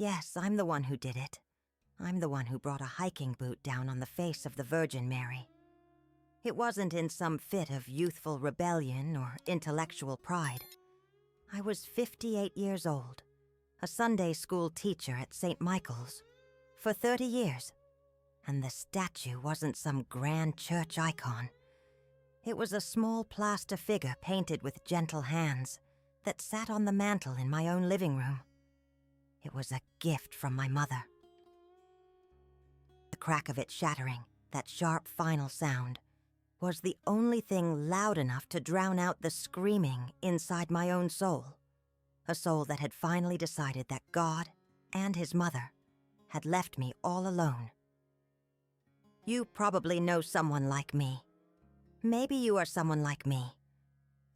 Yes, I'm the one who did it. I'm the one who brought a hiking boot down on the face of the Virgin Mary. It wasn't in some fit of youthful rebellion or intellectual pride. I was 58 years old, a Sunday school teacher at St. Michael's, for 30 years, and the statue wasn't some grand church icon. It was a small plaster figure painted with gentle hands that sat on the mantel in my own living room. It was a gift from my mother. The crack of it shattering, that sharp final sound, was the only thing loud enough to drown out the screaming inside my own soul, a soul that had finally decided that God and his mother had left me all alone. You probably know someone like me. Maybe you are someone like me.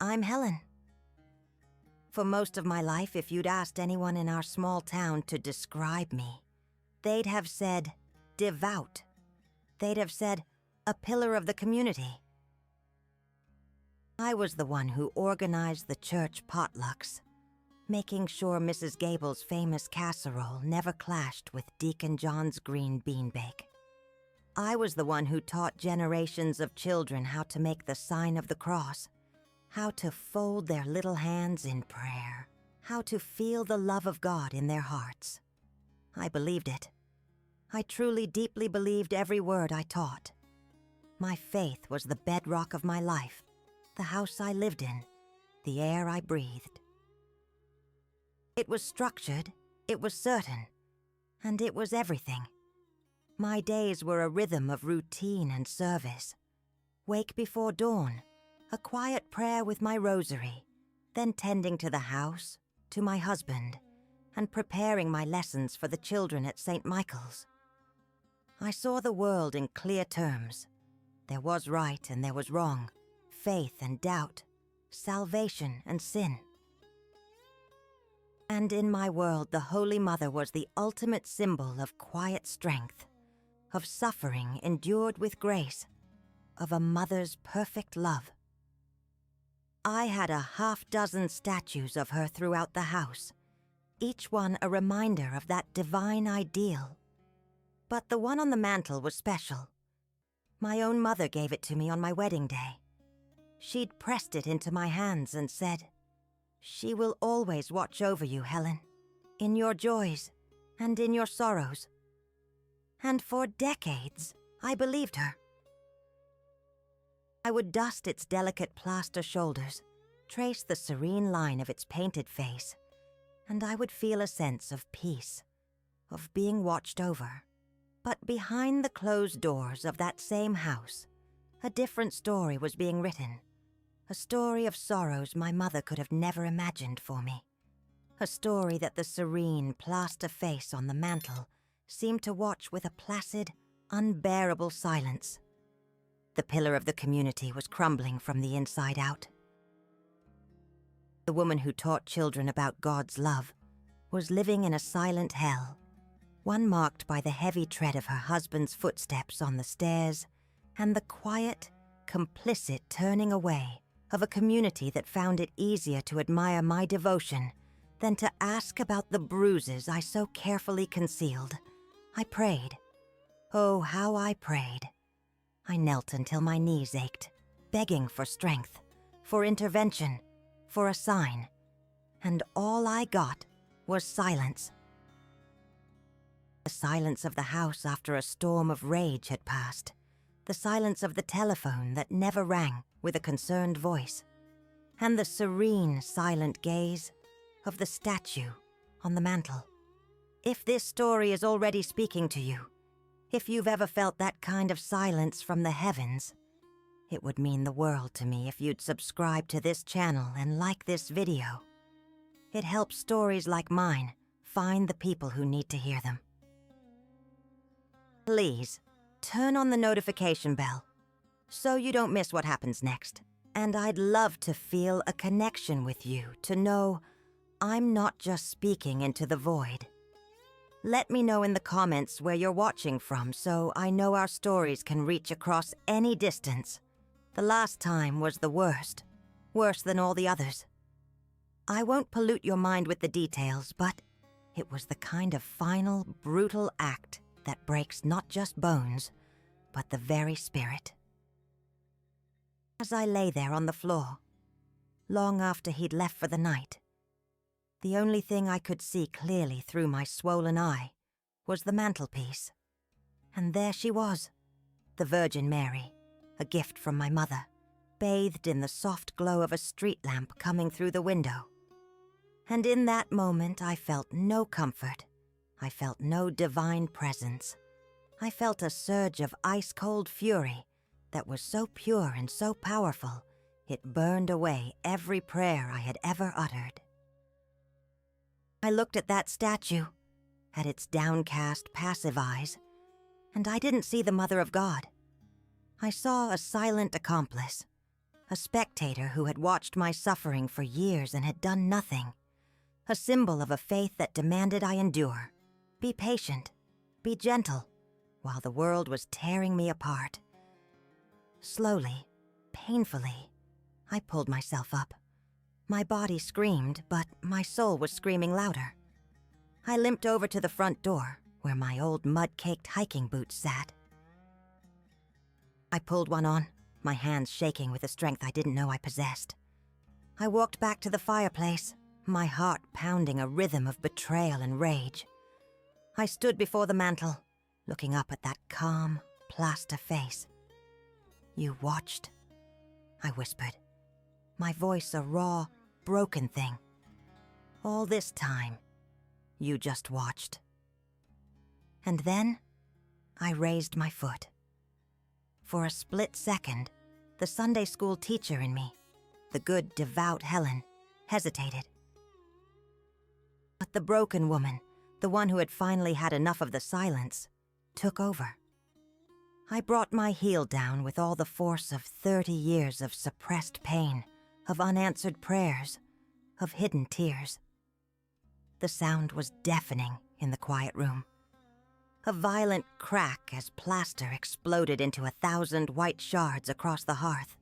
I'm Helen. For most of my life, if you'd asked anyone in our small town to describe me, they'd have said devout. They'd have said a pillar of the community. I was the one who organized the church potlucks, making sure Mrs. Gable's famous casserole never clashed with Deacon John's green bean bake. I was the one who taught generations of children how to make the sign of the cross, how to fold their little hands in prayer, how to feel the love of God in their hearts. I believed it. I truly, deeply believed every word I taught. My faith was the bedrock of my life, the house I lived in, the air I breathed. It was structured, it was certain, and it was everything. My days were a rhythm of routine and service. Wake before dawn, a quiet prayer with my rosary, then tending to the house, to my husband, and preparing my lessons for the children at St. Michael's. I saw the world in clear terms. There was right and there was wrong, faith and doubt, salvation and sin. And in my world, the Holy Mother was the ultimate symbol of quiet strength, of suffering endured with grace, of a mother's perfect love. I had a half-dozen statues of her throughout the house, each one a reminder of that divine ideal. But the one on the mantel was special. My own mother gave it to me on my wedding day. She'd pressed it into my hands and said, "She will always watch over you, Helen, in your joys and in your sorrows." And for decades, I believed her. I would dust its delicate plaster shoulders, trace the serene line of its painted face, and I would feel a sense of peace, of being watched over. But behind the closed doors of that same house, a different story was being written, a story of sorrows my mother could have never imagined for me, a story that the serene plaster face on the mantel seemed to watch with a placid, unbearable silence. The pillar of the community was crumbling from the inside out. The woman who taught children about God's love was living in a silent hell, one marked by the heavy tread of her husband's footsteps on the stairs and the quiet, complicit turning away of a community that found it easier to admire my devotion than to ask about the bruises I so carefully concealed. I prayed. Oh, how I prayed. I knelt until my knees ached, begging for strength, for intervention, for a sign, and all I got was silence. The silence of the house after a storm of rage had passed, the silence of the telephone that never rang with a concerned voice, and the serene, silent gaze of the statue on the mantel. If this story is already speaking to you, if you've ever felt that kind of silence from the heavens, it would mean the world to me if you'd subscribe to this channel and like this video. It helps stories like mine find the people who need to hear them. Please, turn on the notification bell so you don't miss what happens next. And I'd love to feel a connection with you, to know I'm not just speaking into the void. Let me know in the comments where you're watching from so I know our stories can reach across any distance. The last time was the worst, worse than all the others. I won't pollute your mind with the details, but It was the kind of final, brutal act that breaks not just bones, but the very spirit. As I lay there on the floor, long after he'd left for the night, the only thing I could see clearly through my swollen eye was the mantelpiece. And there she was, the Virgin Mary, a gift from my mother, bathed in the soft glow of a street lamp coming through the window. And in that moment I felt no comfort. I felt no divine presence. I felt a surge of ice-cold fury that was so pure and so powerful, it burned away every prayer I had ever uttered. I looked at that statue, at its downcast, passive eyes, and I didn't see the Mother of God. I saw a silent accomplice, a spectator who had watched my suffering for years and had done nothing, a symbol of a faith that demanded I endure, be patient, be gentle, while the world was tearing me apart. Slowly, painfully, I pulled myself up. My body screamed, but my soul was screaming louder. I limped over to the front door, where my old mud-caked hiking boots sat. I pulled one on, my hands shaking with a strength I didn't know I possessed. I walked back to the fireplace, my heart pounding a rhythm of betrayal and rage. I stood before the mantel, looking up at that calm, plaster face. "You watched?" I whispered, my voice a raw, broken thing. "All this time, you just watched." And then, I raised my foot. For a split second, the Sunday school teacher in me, the good, devout Helen, hesitated. But the broken woman, the one who had finally had enough of the silence, took over. I brought my heel down with all the force of 30 years of suppressed pain, of unanswered prayers, of hidden tears. The sound was deafening in the quiet room. A violent crack as plaster exploded into 1,000 white shards across the hearth.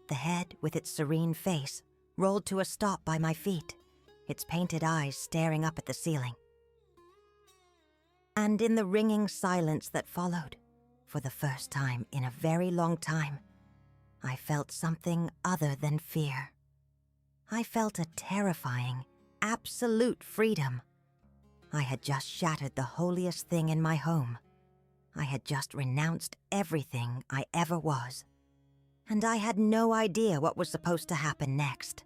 The head, with its serene face, rolled to a stop by my feet, its painted eyes staring up at the ceiling. And in the ringing silence that followed, for the first time in a very long time, I felt something other than fear. I felt a terrifying, absolute freedom. I had just shattered the holiest thing in my home. I had just renounced everything I ever was. And I had no idea what was supposed to happen next.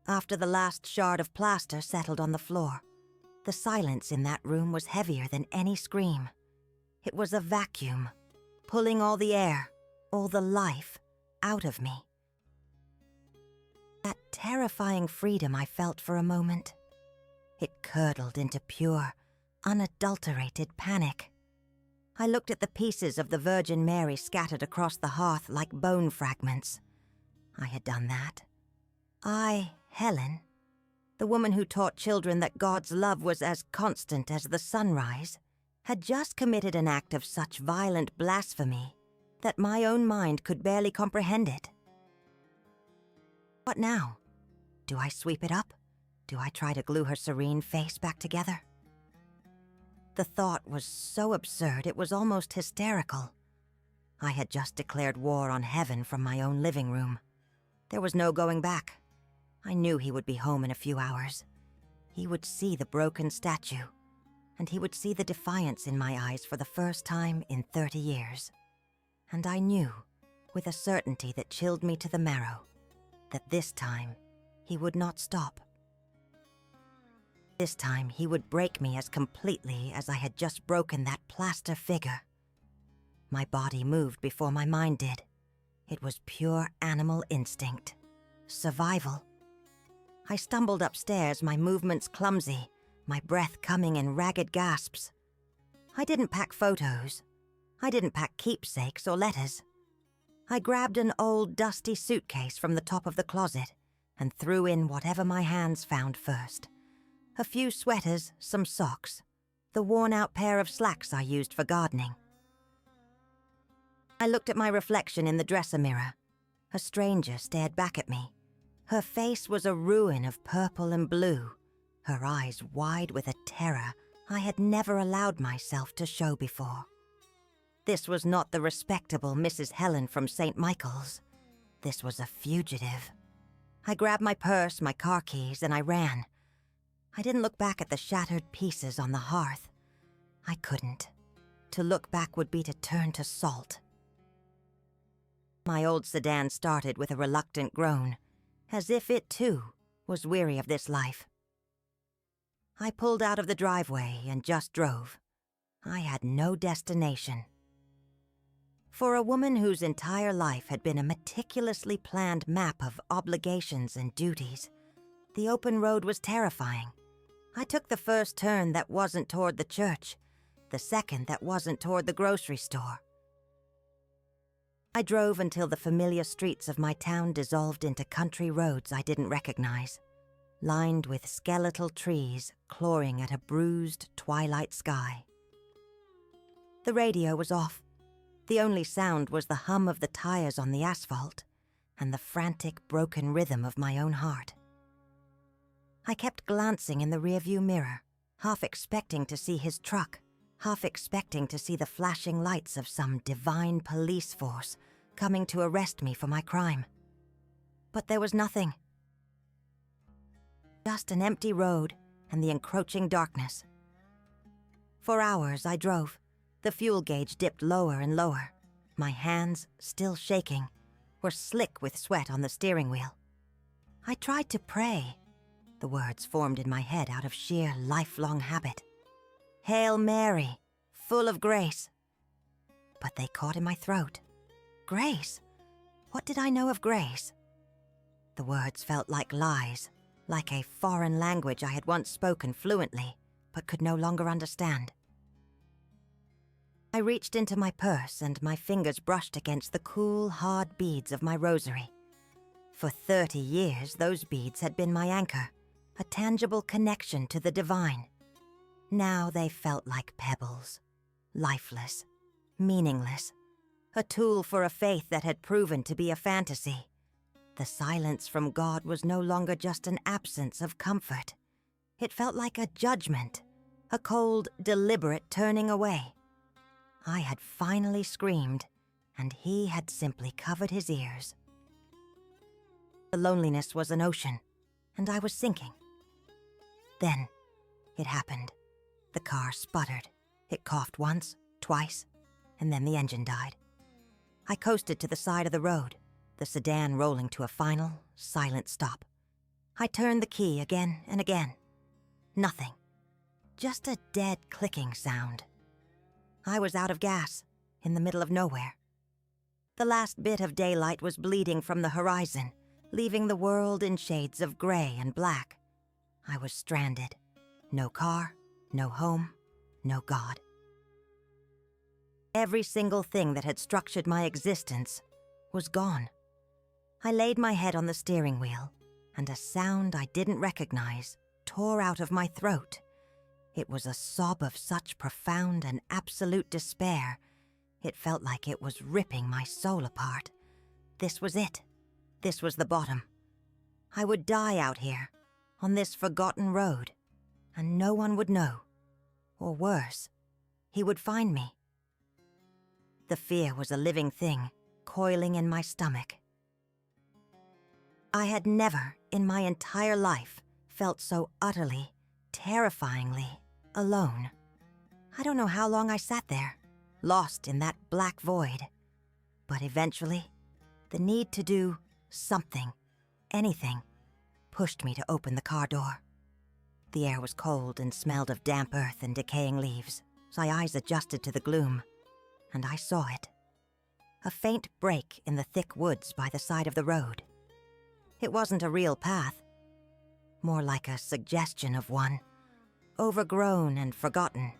After the last shard of plaster settled on the floor, the silence in that room was heavier than any scream. It was a vacuum, pulling all the air, all the life, out of me. That terrifying freedom I felt for a moment. It curdled into pure, unadulterated panic. I looked at the pieces of the Virgin Mary scattered across the hearth like bone fragments. I had done that. I, Helen, the woman who taught children that God's love was as constant as the sunrise, had just committed an act of such violent blasphemy that my own mind could barely comprehend it. What now? Do I sweep it up? Do I try to glue her serene face back together? The thought was so absurd it was almost hysterical. I had just declared war on heaven from my own living room. There was no going back. I knew he would be home in a few hours. He would see the broken statue, and he would see the defiance in my eyes for the first time in 30 years. And I knew, with a certainty that chilled me to the marrow, that this time he would not stop. This time he would break me as completely as I had just broken that plaster figure. My body moved before my mind did. It was pure animal instinct. Survival. I stumbled upstairs, my movements clumsy, my breath coming in ragged gasps. I didn't pack photos. I didn't pack keepsakes or letters. I grabbed an old, dusty suitcase from the top of the closet and threw in whatever my hands found first. A few sweaters, some socks, the worn-out pair of slacks I used for gardening. I looked at my reflection in the dresser mirror. A stranger stared back at me. Her face was a ruin of purple and blue, her eyes wide with a terror I had never allowed myself to show before. This was not the respectable Mrs. Helen from St. Michael's. This was a fugitive. I grabbed my purse, my car keys, and I ran. I didn't look back at the shattered pieces on the hearth. I couldn't. To look back would be to turn to salt. My old sedan started with a reluctant groan, as if it, too, was weary of this life. I pulled out of the driveway and just drove. I had no destination. For a woman whose entire life had been a meticulously planned map of obligations and duties, the open road was terrifying. I took the first turn that wasn't toward the church, the second that wasn't toward the grocery store. I drove until the familiar streets of my town dissolved into country roads I didn't recognize, lined with skeletal trees clawing at a bruised twilight sky. The radio was off. The only sound was the hum of the tires on the asphalt and the frantic, broken rhythm of my own heart. I kept glancing in the rearview mirror, half expecting to see his truck, half expecting to see the flashing lights of some divine police force coming to arrest me for my crime. But there was nothing. Just an empty road and the encroaching darkness. For hours I drove. The fuel gauge dipped lower and lower. My hands, still shaking, were slick with sweat on the steering wheel. I tried to pray. The words formed in my head out of sheer lifelong habit. Hail Mary, full of grace. But they caught in my throat. Grace? What did I know of grace? The words felt like lies, like a foreign language I had once spoken fluently, but could no longer understand. I reached into my purse and my fingers brushed against the cool, hard beads of my rosary. For 30 years, those beads had been my anchor, a tangible connection to the divine. Now they felt like pebbles, lifeless, meaningless, a tool for a faith that had proven to be a fantasy. The silence from God was no longer just an absence of comfort. It felt like a judgment, a cold, deliberate turning away. I had finally screamed, and he had simply covered his ears. The loneliness was an ocean, and I was sinking. Then, it happened. The car sputtered. It coughed once, twice, and then the engine died. I coasted to the side of the road, the sedan rolling to a final, silent stop. I turned the key again and again. Nothing. Just a dead clicking sound. I was out of gas, in the middle of nowhere. The last bit of daylight was bleeding from the horizon, leaving the world in shades of gray and black. I was stranded. No car, no home, no God. Every single thing that had structured my existence was gone. I laid my head on the steering wheel, and a sound I didn't recognize tore out of my throat. It was a sob of such profound and absolute despair. It felt like it was ripping my soul apart. This was it. This was the bottom. I would die out here, on this forgotten road, and no one would know. Or worse, he would find me. The fear was a living thing, coiling in my stomach. I had never, in my entire life, felt so utterly, terrifyingly alone. I don't know how long I sat there, lost in that black void. But eventually, the need to do something, anything, pushed me to open the car door. The air was cold and smelled of damp earth and decaying leaves. My eyes adjusted to the gloom, and I saw it. A faint break in the thick woods by the side of the road. It wasn't a real path, more like a suggestion of one, overgrown and forgotten.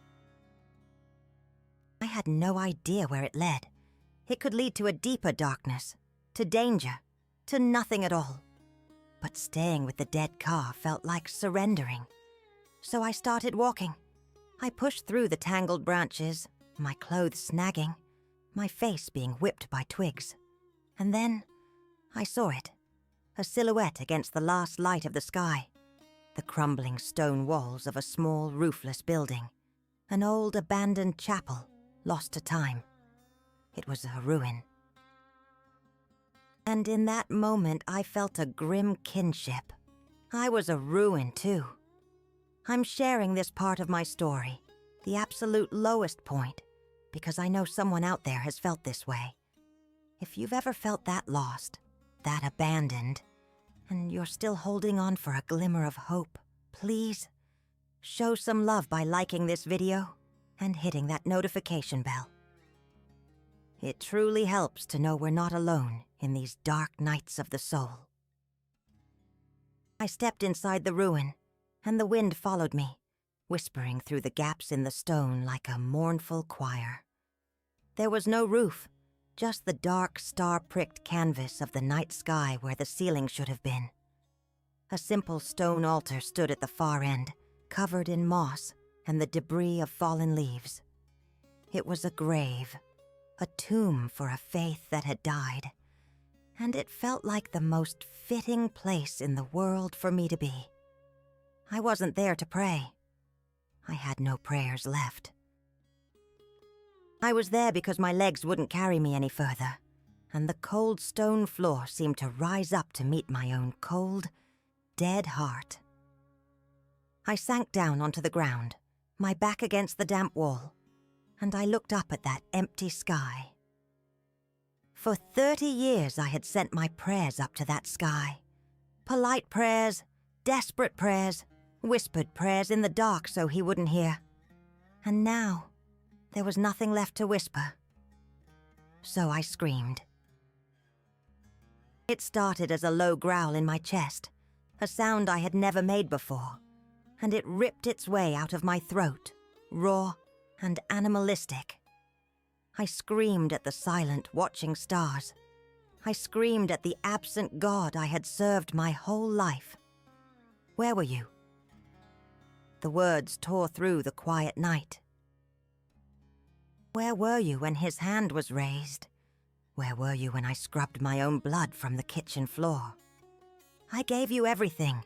I had no idea where it led. It could lead to a deeper darkness, to danger, to nothing at all. But staying with the dead car felt like surrendering. So I started walking. I pushed through the tangled branches, my clothes snagging, my face being whipped by twigs. And then I saw it, a silhouette against the last light of the sky. the crumbling stone walls of a small roofless building, an old abandoned chapel lost to time. It was a ruin. And in that moment I felt a grim kinship. I was a ruin too. I'm sharing this part of my story, the absolute lowest point, because I know someone out there has felt this way. If you've ever felt that lost, that abandoned, and you're still holding on for a glimmer of hope, please show some love by liking this video and hitting that notification bell. It truly helps to know we're not alone in these dark nights of the soul. I stepped inside the ruin, and the wind followed me, whispering through the gaps in the stone like a mournful choir. There was no roof, just the dark, star-pricked canvas of the night sky where the ceiling should have been. A simple stone altar stood at the far end, covered in moss and the debris of fallen leaves. It was a grave, a tomb for a faith that had died, and it felt like the most fitting place in the world for me to be. I wasn't there to pray. I had no prayers left. I was there because my legs wouldn't carry me any further, and the cold stone floor seemed to rise up to meet my own cold, dead heart. I sank down onto the ground, my back against the damp wall, and I looked up at that empty sky. For 30 years I had sent my prayers up to that sky. Polite prayers, desperate prayers, whispered prayers in the dark so he wouldn't hear. And now, there was nothing left to whisper. So I screamed. It started as a low growl in my chest, a sound I had never made before, and it ripped its way out of my throat, raw and animalistic. I screamed at the silent, watching stars. I screamed at the absent God I had served my whole life. Where were you? The words tore through the quiet night. Where were you when his hand was raised? Where were you when I scrubbed my own blood from the kitchen floor? I gave you everything.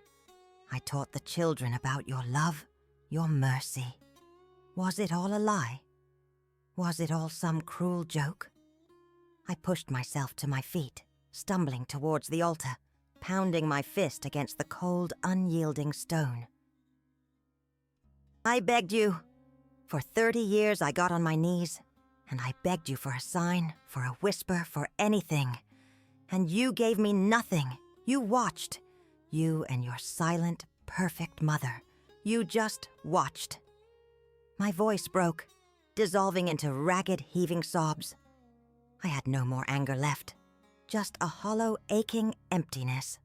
I taught the children about your love, your mercy. Was it all a lie? Was it all some cruel joke? I pushed myself to my feet, stumbling towards the altar, pounding my fist against the cold, unyielding stone. I begged you. For 30 years I got on my knees, and I begged you for a sign, for a whisper, for anything. And you gave me nothing. You watched. You and your silent, perfect mother. You just watched. My voice broke, dissolving into ragged, heaving sobs. I had no more anger left, just a hollow, aching emptiness.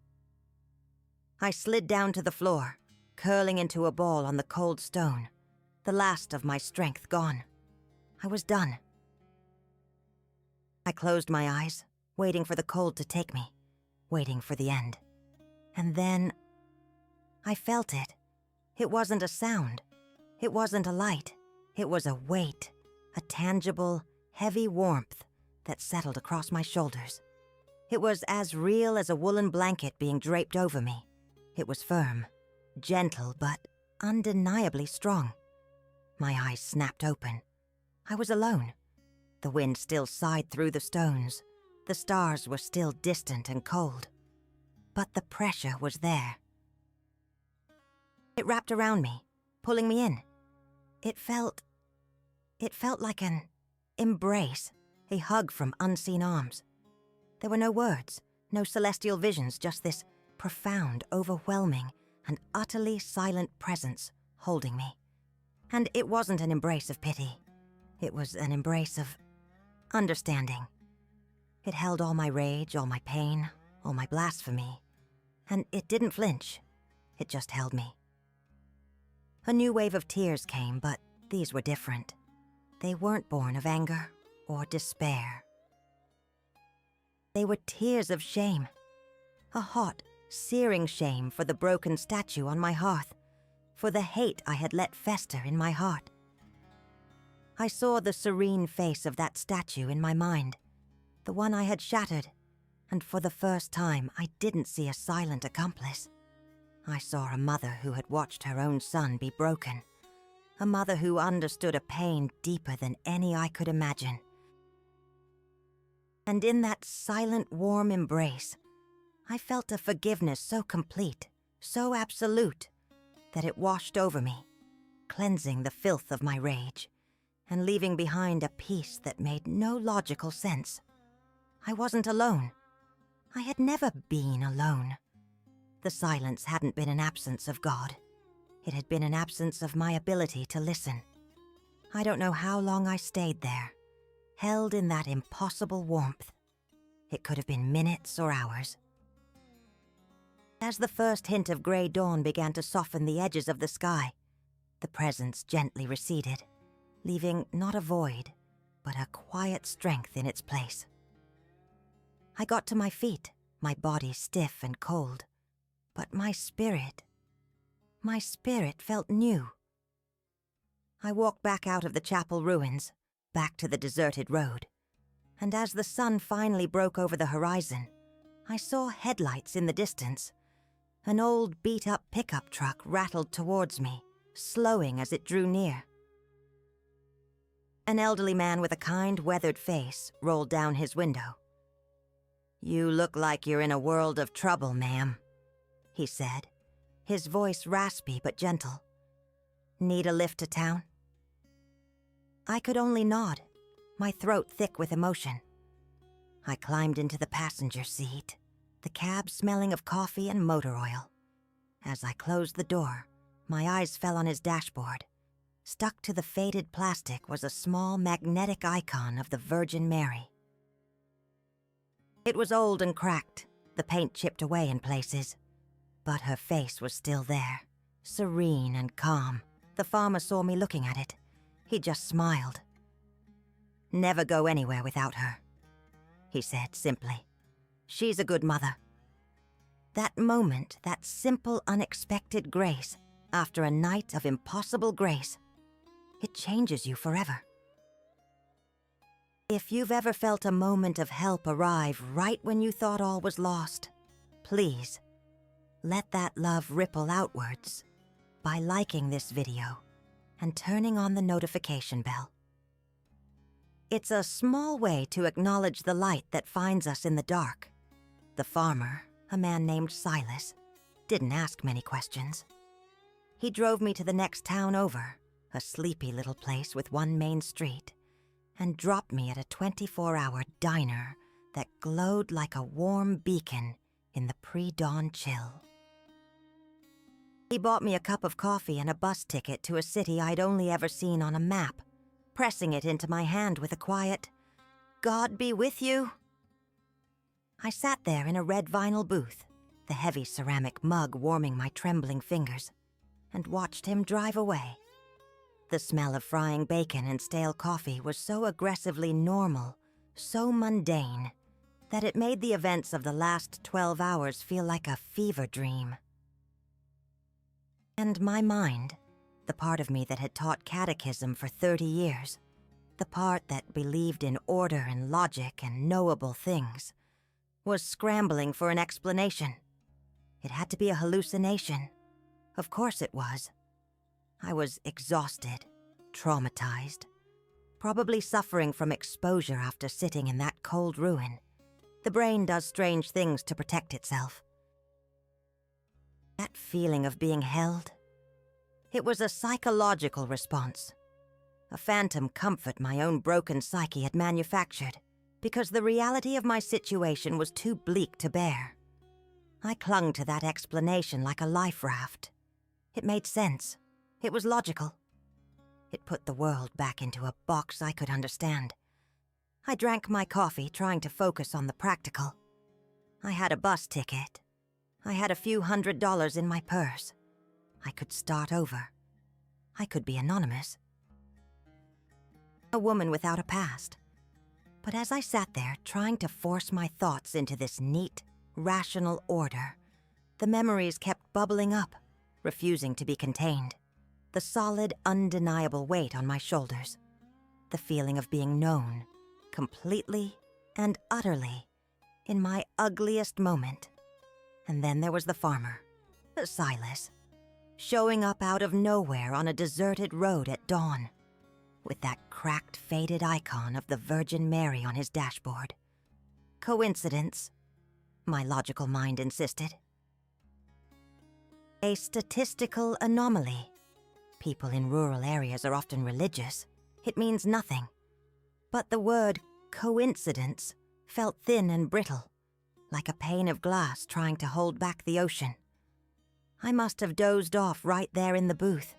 I slid down to the floor, curling into a ball on the cold stone, the last of my strength gone. I was done. I closed my eyes, waiting for the cold to take me, waiting for the end. And then I felt it. It wasn't a sound. It wasn't a light. It was a weight, a tangible, heavy warmth that settled across my shoulders. It was as real as a woolen blanket being draped over me. It was firm, gentle, but undeniably strong. My eyes snapped open. I was alone. The wind still sighed through the stones. The stars were still distant and cold. But the pressure was there. It wrapped around me, pulling me in. It felt like an embrace, a hug from unseen arms. There were no words, no celestial visions, just this profound, overwhelming, and utterly silent presence holding me. And it wasn't an embrace of pity. It was an embrace of understanding. It held all my rage, all my pain, all my blasphemy. And it didn't flinch. It just held me. A new wave of tears came, but these were different. They weren't born of anger or despair. They were tears of shame. A hot, searing shame for the broken statue on my hearth, for the hate I had let fester in my heart. I saw the serene face of that statue in my mind, the one I had shattered, and for the first time I didn't see a silent accomplice. I saw a mother who had watched her own son be broken. A mother who understood a pain deeper than any I could imagine. And in that silent, warm embrace, I felt a forgiveness so complete, so absolute, that it washed over me, cleansing the filth of my rage, and leaving behind a peace that made no logical sense. I wasn't alone. I had never been alone. The silence hadn't been an absence of God. It had been an absence of my ability to listen. I don't know how long I stayed there, held in that impossible warmth. It could have been minutes or hours. As the first hint of gray dawn began to soften the edges of the sky, the presence gently receded, leaving not a void, but a quiet strength in its place. I got to my feet, my body stiff and cold, but my spirit felt new. I walked back out of the chapel ruins, back to the deserted road, and as the sun finally broke over the horizon, I saw headlights in the distance. An old beat-up pickup truck rattled towards me, slowing as it drew near. An elderly man with a kind, weathered face rolled down his window. "You look like you're in a world of trouble, ma'am," he said, his voice raspy but gentle. "Need a lift to town?" I could only nod, my throat thick with emotion. I climbed into the passenger seat, the cab smelling of coffee and motor oil. As I closed the door, my eyes fell on his dashboard. Stuck to the faded plastic was a small magnetic icon of the Virgin Mary. It was old and cracked, the paint chipped away in places. But her face was still there, serene and calm. The farmer saw me looking at it. He just smiled. "Never go anywhere without her," he said simply. "She's a good mother." That moment, that simple, unexpected grace, after a night of impossible grace, it changes you forever. If you've ever felt a moment of help arrive right when you thought all was lost, please, let that love ripple outwards by liking this video and turning on the notification bell. It's a small way to acknowledge the light that finds us in the dark. The farmer, a man named Silas, didn't ask many questions. He drove me to the next town over, a sleepy little place with one main street, and dropped me at a 24-hour diner that glowed like a warm beacon in the pre-dawn chill. He bought me a cup of coffee and a bus ticket to a city I'd only ever seen on a map, pressing it into my hand with a quiet, "God be with you." I sat there in a red vinyl booth, the heavy ceramic mug warming my trembling fingers, and watched him drive away. The smell of frying bacon and stale coffee was so aggressively normal, so mundane, that it made the events of the last 12 hours feel like a fever dream. And my mind, the part of me that had taught catechism for 30 years, the part that believed in order and logic and knowable things, was scrambling for an explanation. It had to be a hallucination. Of course it was. I was exhausted, traumatized, probably suffering from exposure after sitting in that cold ruin. The brain does strange things to protect itself. That feeling of being held, it was a psychological response, a phantom comfort my own broken psyche had manufactured because the reality of my situation was too bleak to bear. I clung to that explanation like a life raft. It made sense. It was logical. It put the world back into a box I could understand. I drank my coffee, trying to focus on the practical. I had a bus ticket. I had a few $100s in my purse. I could start over. I could be anonymous. A woman without a past. But as I sat there trying to force my thoughts into this neat, rational order, the memories kept bubbling up, refusing to be contained. The solid, undeniable weight on my shoulders. The feeling of being known, completely and utterly, in my ugliest moment. And then there was the farmer, Silas, showing up out of nowhere on a deserted road at dawn, with that cracked, faded icon of the Virgin Mary on his dashboard. Coincidence? My logical mind insisted. A statistical anomaly. People in rural areas are often religious. It means nothing. But the word coincidence felt thin and brittle, like a pane of glass trying to hold back the ocean. I must have dozed off right there in the booth,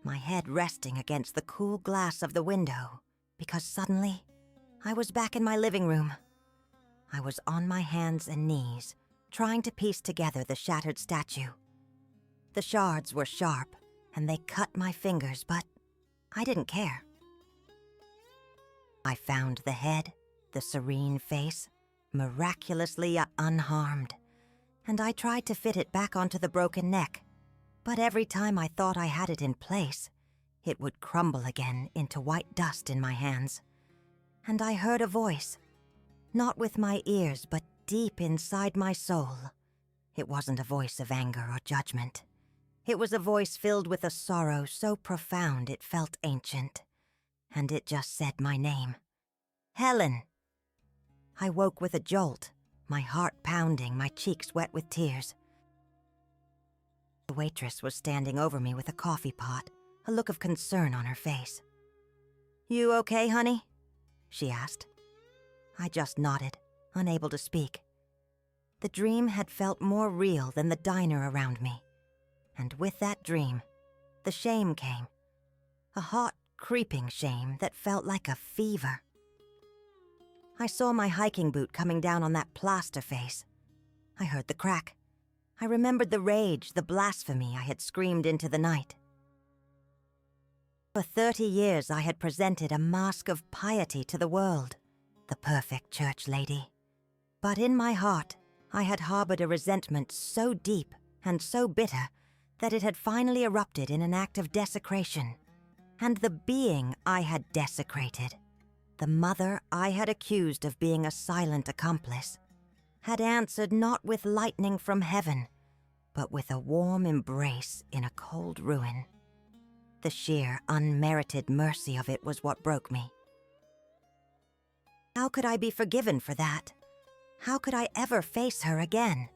my head resting against the cool glass of the window, because suddenly I was back in my living room. I was on my hands and knees, trying to piece together the shattered statue. The shards were sharp, and they cut my fingers, but I didn't care. I found the head, the serene face, miraculously unharmed, and I tried to fit it back onto the broken neck. But every time I thought I had it in place, it would crumble again into white dust in my hands. And I heard a voice, not with my ears, but deep inside my soul. It wasn't a voice of anger or judgment. It was a voice filled with a sorrow so profound it felt ancient. And it just said my name. Helen. I woke with a jolt, my heart pounding, my cheeks wet with tears. The waitress was standing over me with a coffee pot, a look of concern on her face. "You okay, honey?" she asked. I just nodded, unable to speak. The dream had felt more real than the diner around me. And with that dream, the shame came. A hot, creeping shame that felt like a fever. I saw my hiking boot coming down on that plaster face. I heard the crack. I remembered the rage, the blasphemy I had screamed into the night. For 30 years I had presented a mask of piety to the world, the perfect church lady. But in my heart, I had harbored a resentment so deep and so bitter that it had finally erupted in an act of desecration. And the being I had desecrated, the mother I had accused of being a silent accomplice, had answered not with lightning from heaven, but with a warm embrace in a cold ruin. The sheer, unmerited mercy of it was what broke me. How could I be forgiven for that? How could I ever face her again?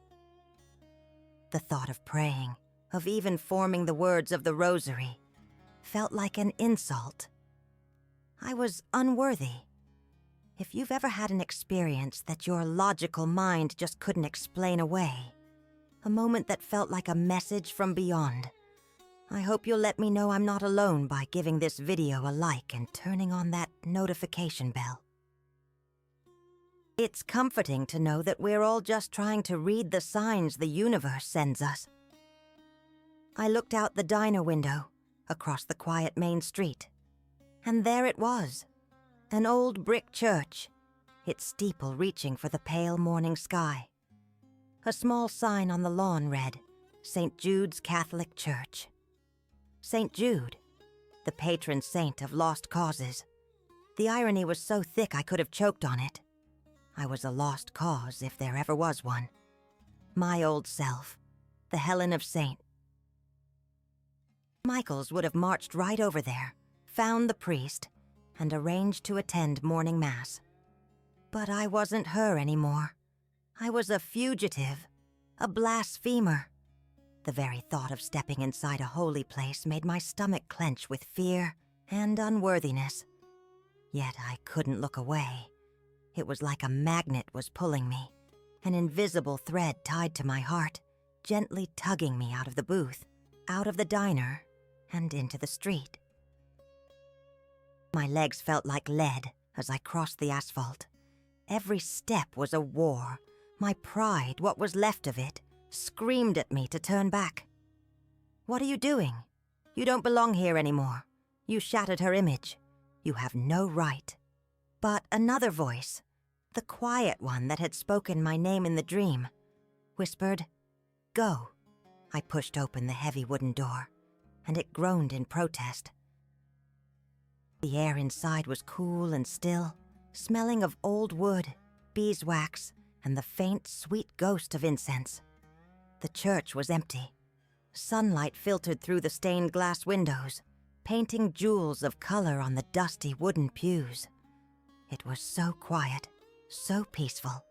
The thought of praying, of even forming the words of the rosary, felt like an insult. I was unworthy. If you've ever had an experience that your logical mind just couldn't explain away, a moment that felt like a message from beyond, I hope you'll let me know I'm not alone by giving this video a like and turning on that notification bell. It's comforting to know that we're all just trying to read the signs the universe sends us. I looked out the diner window, across the quiet main street, and there it was, an old brick church, its steeple reaching for the pale morning sky. A small sign on the lawn read, St. Jude's Catholic Church. St. Jude, the patron saint of lost causes. The irony was so thick I could have choked on it. I was a lost cause if there ever was one. My old self, the Helen of Saint. Michaels would have marched right over there, found the priest, and arranged to attend morning mass. But I wasn't her anymore. I was a fugitive, a blasphemer. The very thought of stepping inside a holy place made my stomach clench with fear and unworthiness. Yet I couldn't look away. It was like a magnet was pulling me, an invisible thread tied to my heart, gently tugging me out of the booth, out of the diner, and into the street. My legs felt like lead as I crossed the asphalt. Every step was a war. My pride, what was left of it, screamed at me to turn back. "What are you doing? You don't belong here anymore. You shattered her image. You have no right." But another voice, the quiet one that had spoken my name in the dream, whispered, "Go." I pushed open the heavy wooden door, and it groaned in protest. The air inside was cool and still, smelling of old wood, beeswax, and the faint, sweet ghost of incense. The church was empty, Sunlight filtered through the stained glass windows, painting jewels of color on the dusty wooden pews. It was so quiet, so peaceful,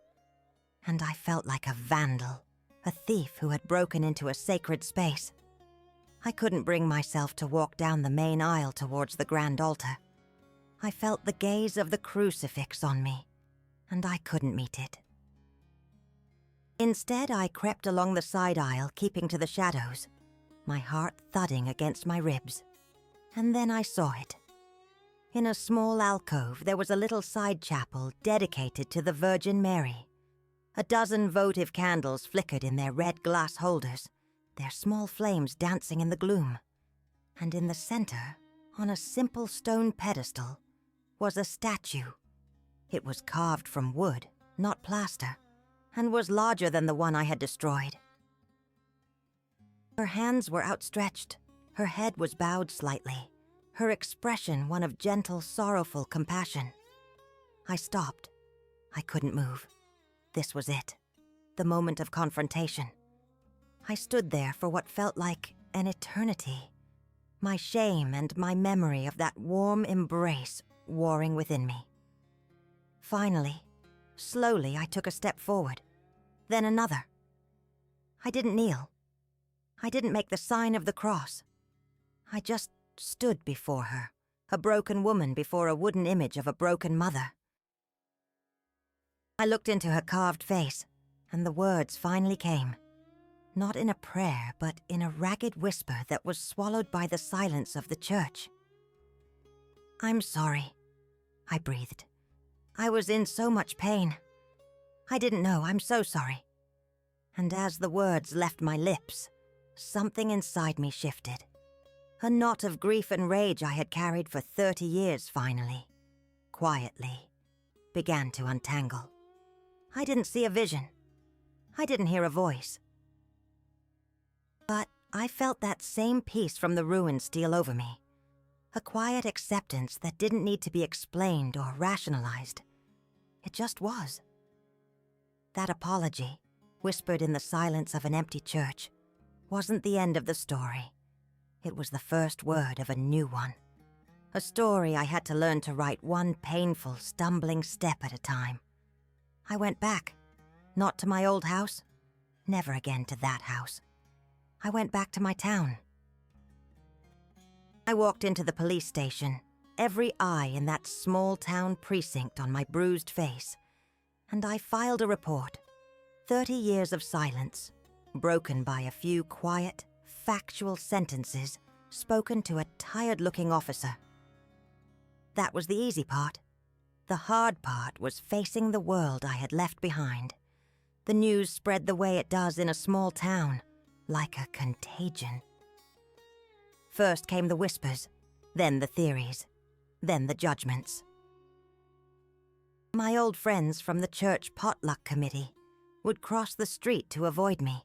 and I felt like a vandal, a thief who had broken into a sacred space. I couldn't bring myself to walk down the main aisle towards the grand altar. I felt the gaze of the crucifix on me, and I couldn't meet it. Instead, I crept along the side aisle, keeping to the shadows, my heart thudding against my ribs. And then I saw it. In a small alcove, there was a little side chapel dedicated to the Virgin Mary. A dozen votive candles flickered in their red glass holders, their small flames dancing in the gloom. And in the center, on a simple stone pedestal, was a statue. It was carved from wood, not plaster, and was larger than the one I had destroyed. Her hands were outstretched, her head was bowed slightly, her expression one of gentle, sorrowful compassion. I stopped. I couldn't move. This was it, the moment of confrontation. I stood there for what felt like an eternity, my shame and my memory of that warm embrace warring within me. Finally, slowly, I took a step forward, then another. I didn't kneel. I didn't make the sign of the cross. I just stood before her, a broken woman before a wooden image of a broken mother. I looked into her carved face, and the words finally came, not in a prayer, but in a ragged whisper that was swallowed by the silence of the church. "I'm sorry," I breathed. "I was in so much pain. I didn't know. I'm so sorry." And as the words left my lips, something inside me shifted. A knot of grief and rage I had carried for 30 years finally, quietly, began to untangle. I didn't see a vision. I didn't hear a voice. But I felt that same peace from the ruins steal over me. A quiet acceptance that didn't need to be explained or rationalized. It just was. That apology, whispered in the silence of an empty church, wasn't the end of the story. It was the first word of a new one. A story I had to learn to write one painful, stumbling step at a time. I went back, not to my old house, never again to that house. I went back to my town. I walked into the police station, every eye in that small town precinct on my bruised face, and I filed a report. 30 years of silence, broken by a few quiet, factual sentences spoken to a tired-looking officer. That was the easy part. The hard part was facing the world I had left behind. The news spread the way it does in a small town, like a contagion. First came the whispers, then the theories, then the judgments. My old friends from the church potluck committee would cross the street to avoid me.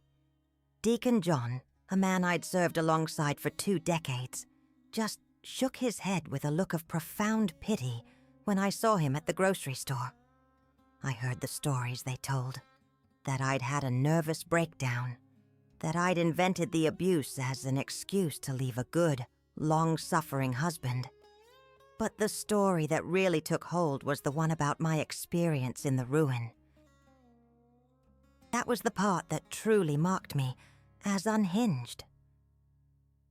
Deacon John, a man I'd served alongside for 2 decades, just shook his head with a look of profound pity when I saw him at the grocery store. I heard the stories they told, that I'd had a nervous breakdown, that I'd invented the abuse as an excuse to leave a good, long-suffering husband. But the story that really took hold was the one about my experience in the ruin. That was the part that truly marked me as unhinged.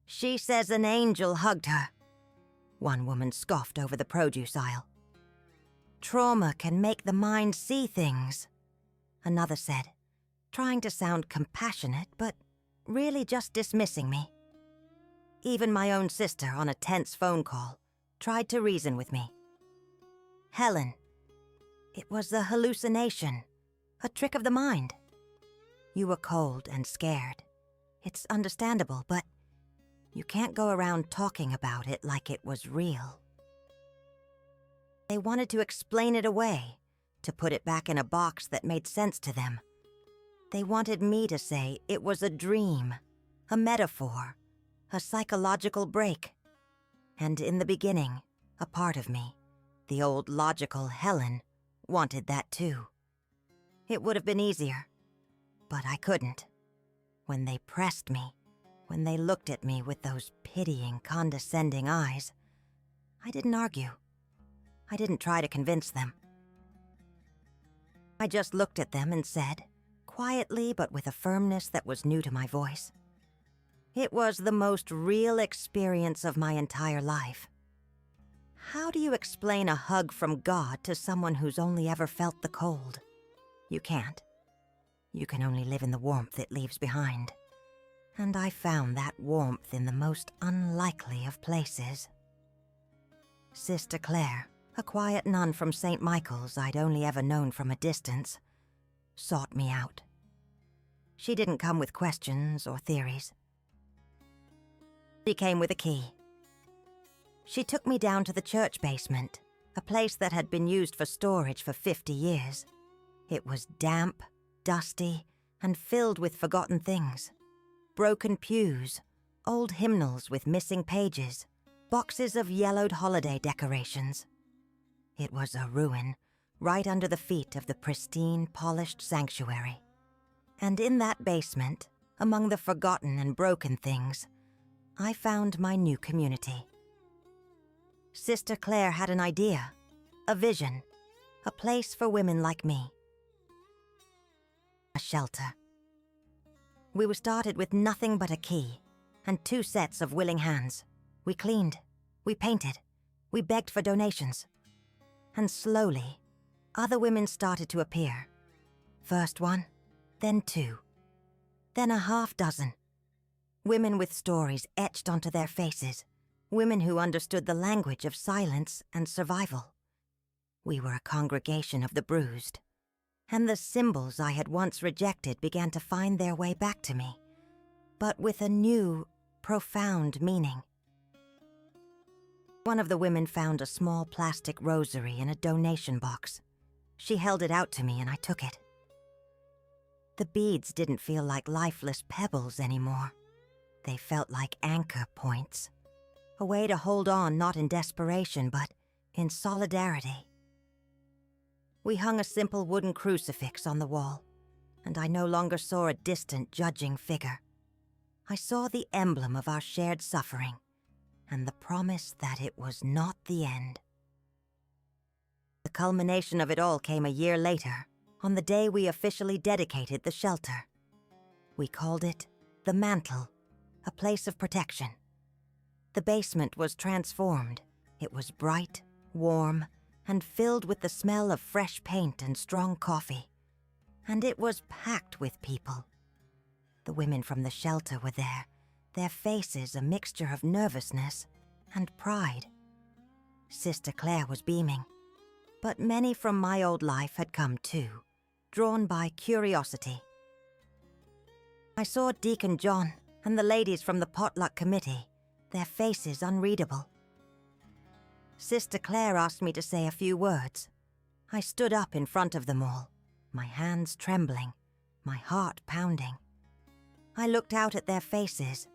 "She says an angel hugged her," one woman scoffed over the produce aisle. "Trauma can make the mind see things," another said, trying to sound compassionate, but really just dismissing me. Even my own sister, on a tense phone call, tried to reason with me. "Helen, it was a hallucination, a trick of the mind. You were cold and scared. It's understandable, but you can't go around talking about it like it was real." They wanted to explain it away, to put it back in a box that made sense to them. They wanted me to say it was a dream, a metaphor, a psychological break. And in the beginning, a part of me, the old logical Helen, wanted that too. It would have been easier, but I couldn't. When they pressed me, when they looked at me with those pitying, condescending eyes, I didn't argue. I didn't try to convince them. I just looked at them and said, quietly but with a firmness that was new to my voice, "It was the most real experience of my entire life. How do you explain a hug from God to someone who's only ever felt the cold? You can't. You can only live in the warmth it leaves behind. And I found that warmth in the most unlikely of places." Sister Claire, a quiet nun from St. Michael's I'd only ever known from a distance, sought me out. She didn't come with questions or theories. She came with a key. She took me down to the church basement, a place that had been used for storage for 50 years. It was damp, dusty, and filled with forgotten things. Broken pews, old hymnals with missing pages, boxes of yellowed holiday decorations. It was a ruin, right under the feet of the pristine, polished sanctuary. And in that basement, among the forgotten and broken things, I found my new community. Sister Claire had an idea, a vision, a place for women like me. A shelter. We were started with nothing but a key and 2 sets of willing hands. We cleaned, we painted, we begged for donations. And slowly, other women started to appear. First one, then 2, then a half-dozen. Women with stories etched onto their faces, women who understood the language of silence and survival. We were a congregation of the bruised, and the symbols I had once rejected began to find their way back to me, but with a new, profound meaning. One of the women found a small plastic rosary in a donation box. She held it out to me and I took it. The beads didn't feel like lifeless pebbles anymore. They felt like anchor points, a way to hold on not in desperation but in solidarity. We hung a simple wooden crucifix on the wall, and I no longer saw a distant judging figure. I saw the emblem of our shared suffering, and the promise that it was not the end. The culmination of it all came a year later, on the day we officially dedicated the shelter. We called it the Mantle, a place of protection. The basement was transformed. It was bright, warm, and filled with the smell of fresh paint and strong coffee. And it was packed with people. The women from the shelter were there, their faces a mixture of nervousness and pride. Sister Claire was beaming, but many from my old life had come too, drawn by curiosity. I saw Deacon John and the ladies from the potluck committee, their faces unreadable. Sister Claire asked me to say a few words. I stood up in front of them all, my hands trembling, my heart pounding. I looked out at their faces,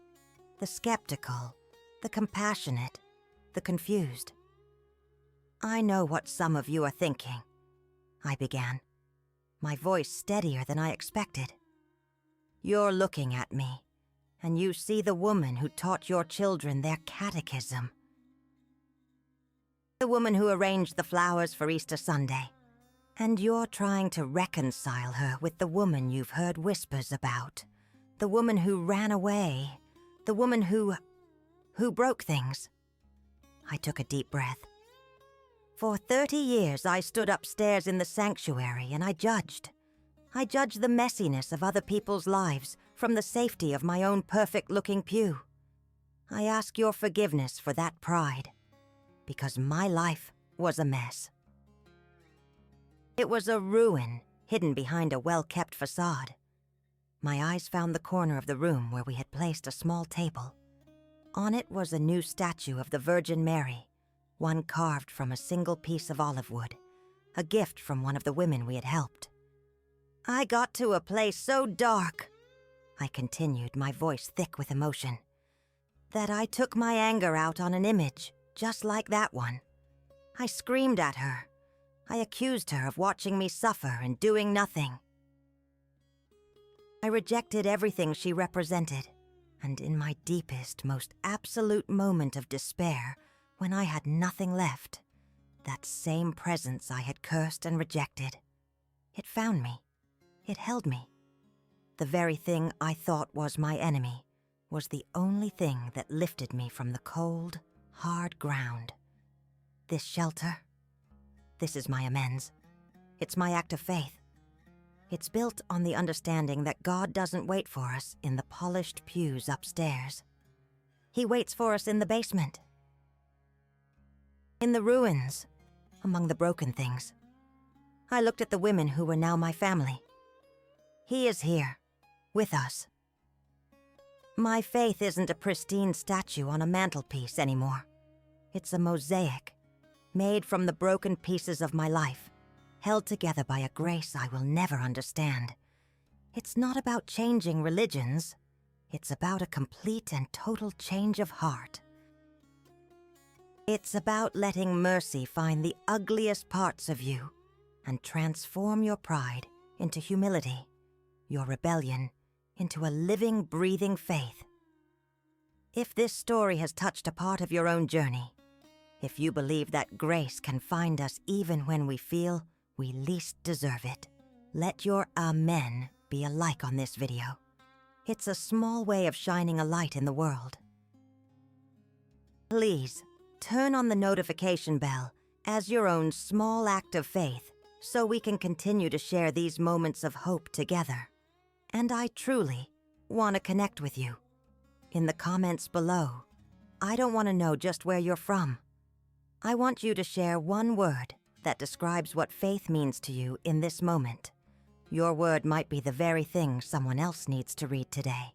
the skeptical, the compassionate, the confused. "I know what some of you are thinking," I began, my voice steadier than I expected. "You're looking at me, and you see the woman who taught your children their catechism. The woman who arranged the flowers for Easter Sunday. And you're trying to reconcile her with the woman you've heard whispers about. The woman who ran away. The woman who broke things." I took a deep breath. For 30 years I stood upstairs in the sanctuary and I judged. I judged the messiness of other people's lives from the safety of my own perfect-looking pew. I ask your forgiveness for that pride, because my life was a mess. It was a ruin hidden behind a well-kept facade. My eyes found the corner of the room where we had placed a small table. On it was a new statue of the Virgin Mary, one carved from a single piece of olive wood, a gift from one of the women we had helped. I got to a place so dark, I continued, my voice thick with emotion, that I took my anger out on an image just like that one. I screamed at her. I accused her of watching me suffer and doing nothing. I rejected everything she represented. and in my deepest, most absolute moment of despair, when I had nothing left, that same presence I had cursed and rejected, it found me. It held me. The very thing I thought was my enemy was the only thing that lifted me from the cold, hard ground. This shelter, this is my amends. It's my act of faith. It's built on the understanding that God doesn't wait for us in the polished pews upstairs. He waits for us in the basement, in the ruins, among the broken things. I looked at the women who were now my family. He is here, with us. My faith isn't a pristine statue on a mantelpiece anymore. It's a mosaic, made from the broken pieces of my life, held together by a grace I will never understand. It's not about changing religions. It's about a complete and total change of heart. It's about letting mercy find the ugliest parts of you and transform your pride into humility, your rebellion into a living, breathing faith. If this story has touched a part of your own journey, if you believe that grace can find us even when we feel we least deserve it, let your amen be a like on this video. It's a small way of shining a light in the world. Please, turn on the notification bell as your own small act of faith so we can continue to share these moments of hope together. And I truly want to connect with you. In the comments below, I don't want to know just where you're from. I want you to share one word that describes what faith means to you in this moment. Your word might be the very thing someone else needs to read today.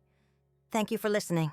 Thank you for listening.